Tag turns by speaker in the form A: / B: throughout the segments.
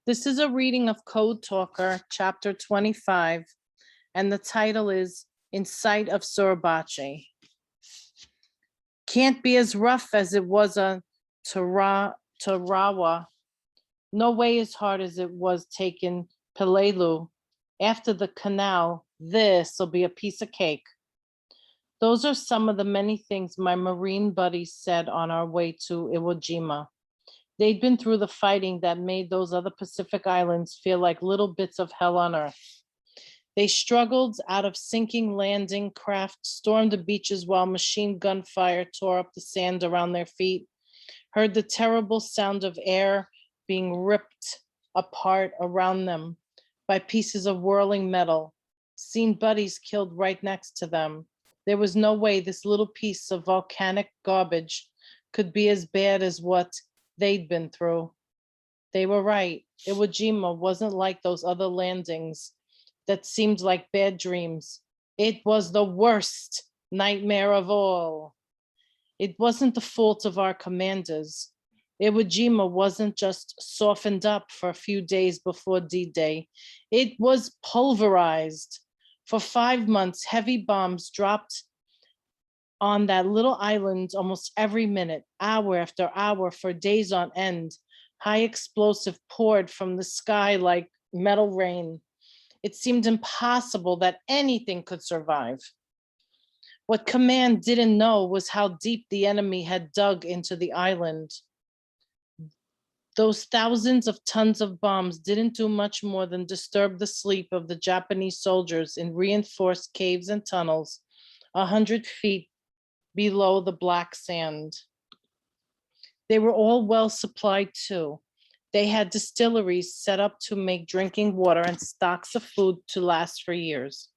A: This is a reading of Code Talker, Chapter 25, and the title is In Sight of Suribachi. Can't be as rough as it was on Tarawa. No way as hard as it was taking Pelelu. After the canal, this'll be a piece of cake. Those are some of the many things my Marine buddies said on our way to Iwo Jima. They'd been through the fighting that made those other Pacific islands feel like little bits of hell on earth. They struggled out of sinking landing craft, stormed the beaches while machine gun fire tore up the sand around their feet, heard the terrible sound of air being ripped apart around them by pieces of whirling metal, seen buddies killed right next to them. There was no way this little piece of volcanic garbage could be as bad as what they'd been through. They were right. Iwo Jima wasn't like those other landings that seemed like bad dreams. It was the worst nightmare of all. It wasn't the fault of our commanders. Iwo Jima wasn't just softened up for a few days before D-Day. It was pulverized. For 5 months, heavy bombs dropped on that little island almost every minute, hour after hour, for days on end. High explosive poured from the sky like metal rain. It seemed impossible that anything could survive. What command didn't know was how deep the enemy had dug into the island. Those thousands of tons of bombs didn't do much more than disturb the sleep of the Japanese soldiers in reinforced caves and tunnels 100 feet below the black sand. They were all well supplied too. They had distilleries set up to make drinking water and stocks of food to last for years.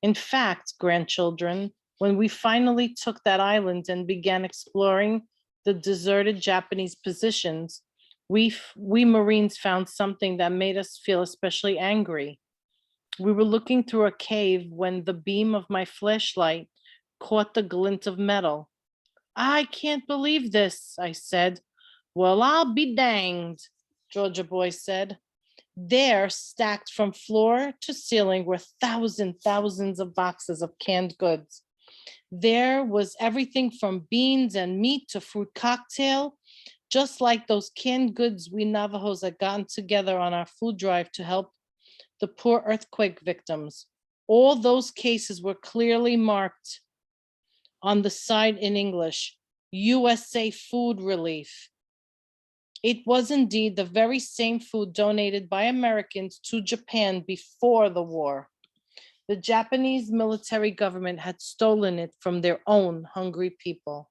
A: In fact, grandchildren, when we finally took that island and began exploring the deserted Japanese positions, we Marines found something that made us feel especially angry. We were looking through a cave when the beam of my flashlight caught the glint of metal. I can't believe this, I said. Well, I'll be danged, Georgia Boy said. There, stacked from floor to ceiling, were thousands of boxes of canned goods. There was everything from beans and meat to fruit cocktail, just like those canned goods we Navajos had gotten together on our food drive to help the poor earthquake victims. All those cases were clearly marked on the side in English, USA Food Relief. It was indeed the very same food donated by Americans to Japan before the war. The Japanese military government had stolen it from their own hungry people.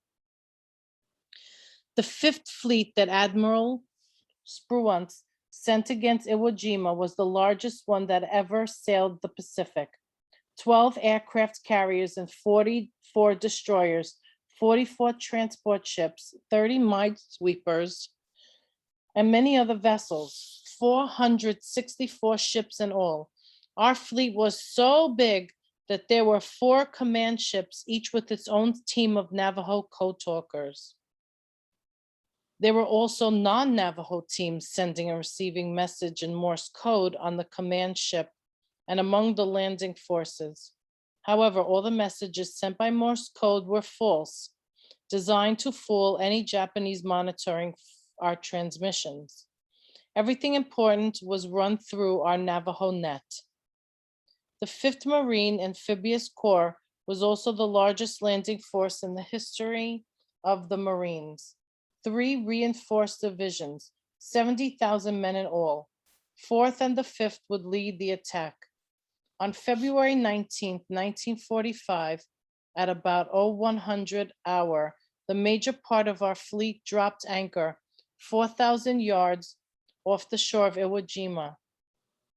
A: The Fifth Fleet that Admiral Spruance sent against Iwo Jima was the largest one that ever sailed the Pacific. 12 aircraft carriers and 44 destroyers, 44 transport ships, 30 minesweepers, and many other vessels, 464 ships in all. Our fleet was so big that there were 4 command ships, each with its own team of Navajo code talkers. There were also non-Navajo teams sending and receiving message in Morse code on the command ship and among the landing forces. However, all the messages sent by Morse code were false, designed to fool any Japanese monitoring our transmissions. Everything important was run through our Navajo net. The 5th Marine Amphibious Corps was also the largest landing force in the history of the Marines. 3 reinforced divisions, 70,000 men in all. 4th and the 5th would lead the attack. On February 19th, 1945, at about 0100 hour, the major part of our fleet dropped anchor 4,000 yards off the shore of Iwo Jima.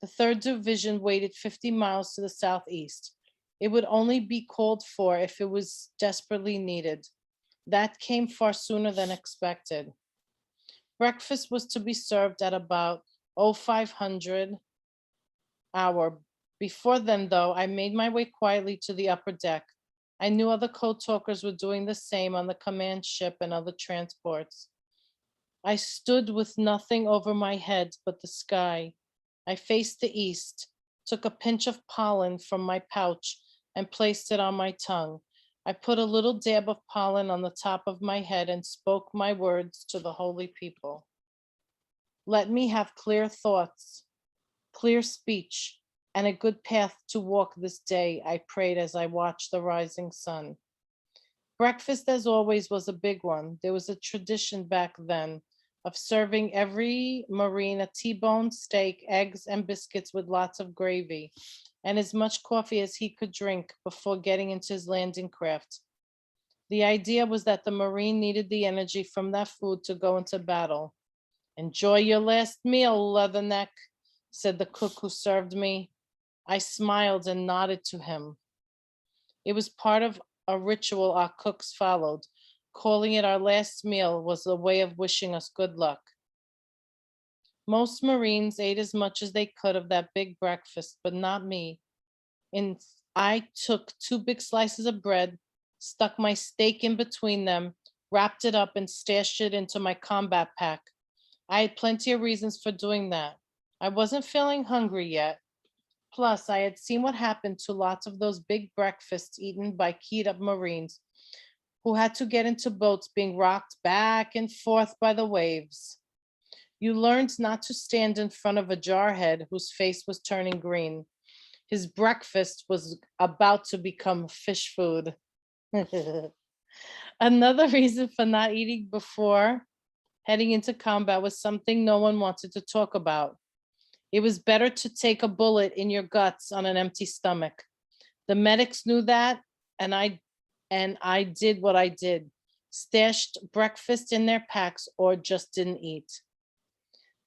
A: The 3rd Division waited 50 miles to the southeast. It would only be called for if it was desperately needed. That came far sooner than expected. Breakfast was to be served at about 0500 hour. Before then, though, I made my way quietly to the upper deck. I knew other code talkers were doing the same on the command ship and other transports. I stood with nothing over my head but the sky. I faced the east, took a pinch of pollen from my pouch and placed it on my tongue. I put a little dab of pollen on the top of my head and spoke my words to the holy people. Let me have clear thoughts, clear speech, and a good path to walk this day, I prayed as I watched the rising sun. Breakfast, as always, was a big one. There was a tradition back then of serving every Marine a T-bone steak, eggs, and biscuits with lots of gravy, and as much coffee as he could drink before getting into his landing craft. The idea was that the Marine needed the energy from that food to go into battle. Enjoy your last meal, Leatherneck, said the cook who served me. I smiled and nodded to him. It was part of a ritual our cooks followed. Calling it our last meal was a way of wishing us good luck. Most Marines ate as much as they could of that big breakfast, but not me. And I took 2 big slices of bread, stuck my steak in between them, wrapped it up, and stashed it into my combat pack. I had plenty of reasons for doing that. I wasn't feeling hungry yet. Plus, I had seen what happened to lots of those big breakfasts eaten by keyed up Marines who had to get into boats being rocked back and forth by the waves. You learned not to stand in front of a jarhead whose face was turning green. His breakfast was about to become fish food. Another reason for not eating before heading into combat was something no one wanted to talk about. It was better to take a bullet in your guts on an empty stomach. The medics knew that, and I did what I did. Stashed breakfast in their packs or just didn't eat.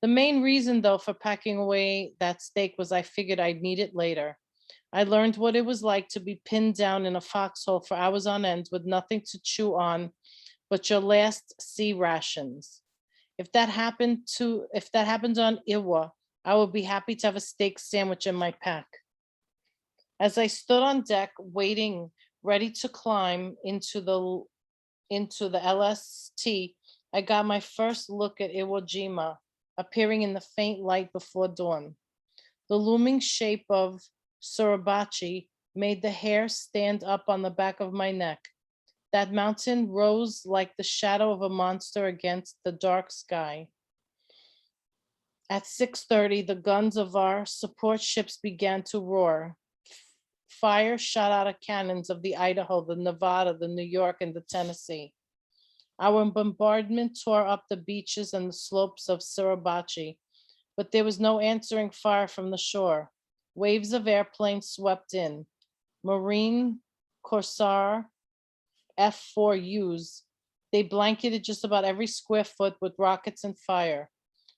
A: The main reason, though, for packing away that steak was I figured I'd need it later. I learned what it was like to be pinned down in a foxhole for hours on end with nothing to chew on but your last sea rations. If that happened on Iwa, I would be happy to have a steak sandwich in my pack. As I stood on deck waiting, ready to climb into the LST, I got my first look at Iwo Jima appearing in the faint light before dawn. The looming shape of Suribachi made the hair stand up on the back of my neck. That mountain rose like the shadow of a monster against the dark sky. At 6:30, the guns of our support ships began to roar. Fire shot out of cannons of the Idaho, the Nevada, the New York, and the Tennessee. Our bombardment tore up the beaches and the slopes of Suribachi, but there was no answering fire from the shore. Waves of airplanes swept in. Marine Corsair F-4Us. They blanketed just about every square foot with rockets and fire.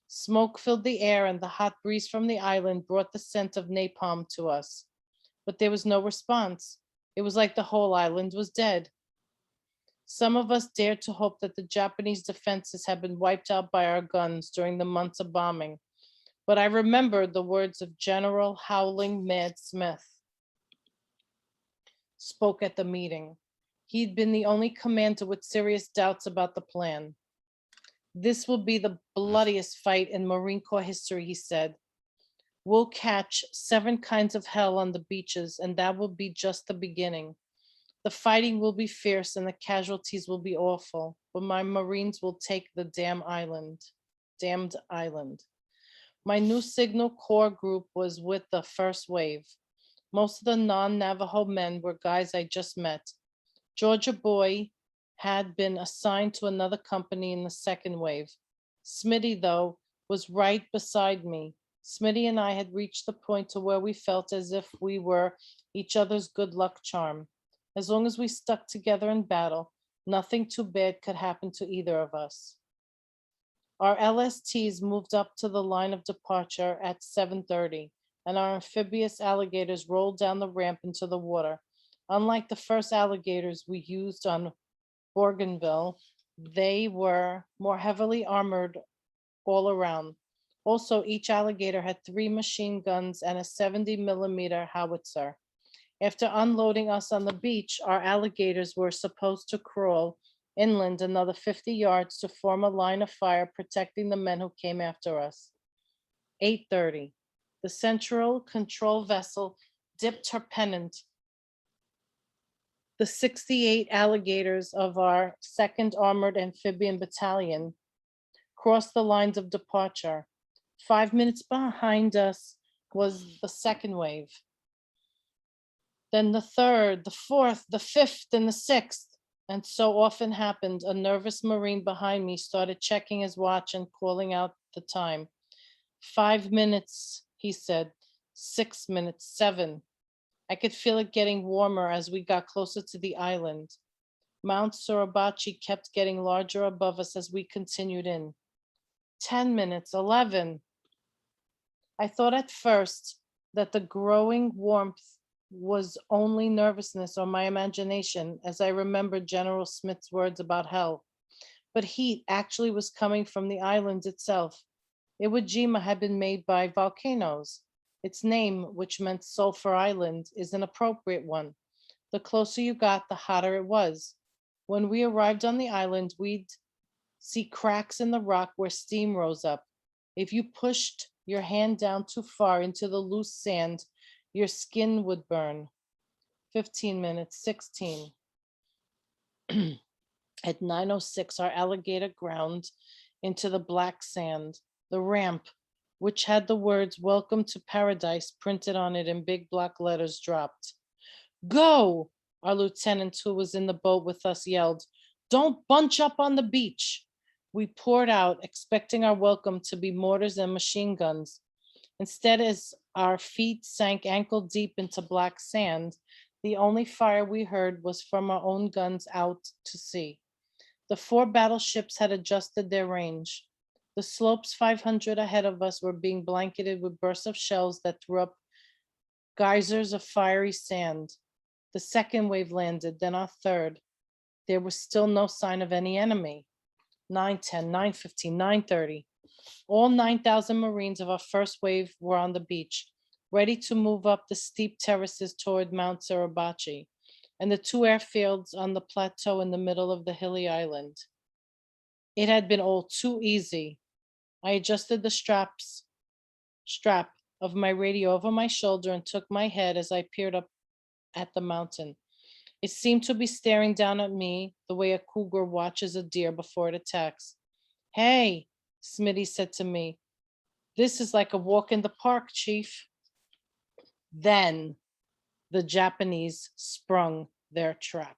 A: Smoke filled the air, and the hot breeze from the island brought the scent of napalm to us. But there was no response. It was like the whole island was dead. Some of us dared to hope that the Japanese defenses had been wiped out by our guns during the months of bombing. But I remembered the words of General Howling Mad Smith spoke at the meeting. He'd been the only commander with serious doubts about the plan. This will be the bloodiest fight in Marine Corps history, he said. We'll catch 7 kinds of hell on the beaches, and that will be just the beginning. The fighting will be fierce and the casualties will be awful, but my Marines will take the damned island. My new signal corps group was with the first wave. Most of the non-Navajo men were guys I just met. Georgia Boy had been assigned to another company in the second wave. Smitty, though, was right beside me. Smitty and I had reached the point to where we felt as if we were each other's good luck charm. As long as we stuck together in battle, nothing too bad could happen to either of us. Our LSTs moved up to the line of departure at 7:30, and our amphibious alligators rolled down the ramp into the water. Unlike the first alligators we used on Bougainville, they were more heavily armored all around. Also, each alligator had 3 machine guns and a 70-millimeter howitzer. After unloading us on the beach, our alligators were supposed to crawl Inland, another 50 yards to form a line of fire protecting the men who came after us. 8:30. The central control vessel dipped her pennant. The 68 alligators of our 2nd Armored Amphibian Battalion crossed the lines of departure. 5 minutes behind us was the second wave. Then the third, the fourth, the fifth, and the sixth. And so often happened, a nervous Marine behind me started checking his watch and calling out the time. 5 minutes, he said. 6 minutes, 7. I could feel it getting warmer as we got closer to the island. Mount Suribachi kept getting larger above us as we continued in. 10 minutes, 11. I thought at first that the growing warmth was only nervousness or my imagination, as I remembered General Smith's words about hell. But heat actually was coming from the island itself. Iwo Jima had been made by volcanoes. Its name, which meant Sulphur Island, is an appropriate one. The closer you got, the hotter it was. When we arrived on the island, we'd see cracks in the rock where steam rose up. If you pushed your hand down too far into the loose sand, your skin would burn. 15 minutes, 16. At 9:06, our alligator ground into the black sand. The ramp, which had the words "Welcome to Paradise" printed on it in big block letters, dropped. Go! Our lieutenant, who was in the boat with us, yelled. Don't bunch up on the beach. We poured out, expecting our welcome to be mortars and machine guns. Instead, as our feet sank ankle deep into black sand, the only fire we heard was from our own guns out to sea. The 4 battleships had adjusted their range. The slopes 500 ahead of us were being blanketed with bursts of shells that threw up geysers of fiery sand. The second wave landed, then our third. There was still no sign of any enemy. 9:10, 9:15, 9:30. All 9,000 Marines of our first wave were on the beach, ready to move up the steep terraces toward Mount Suribachi and the 2 airfields on the plateau in the middle of the hilly island. It had been all too easy. I adjusted the strap of my radio over my shoulder and took my head as I peered up at the mountain. It seemed to be staring down at me the way a cougar watches a deer before it attacks. Hey, Smitty said to me, this is like a walk in the park, Chief. Then the Japanese sprung their trap.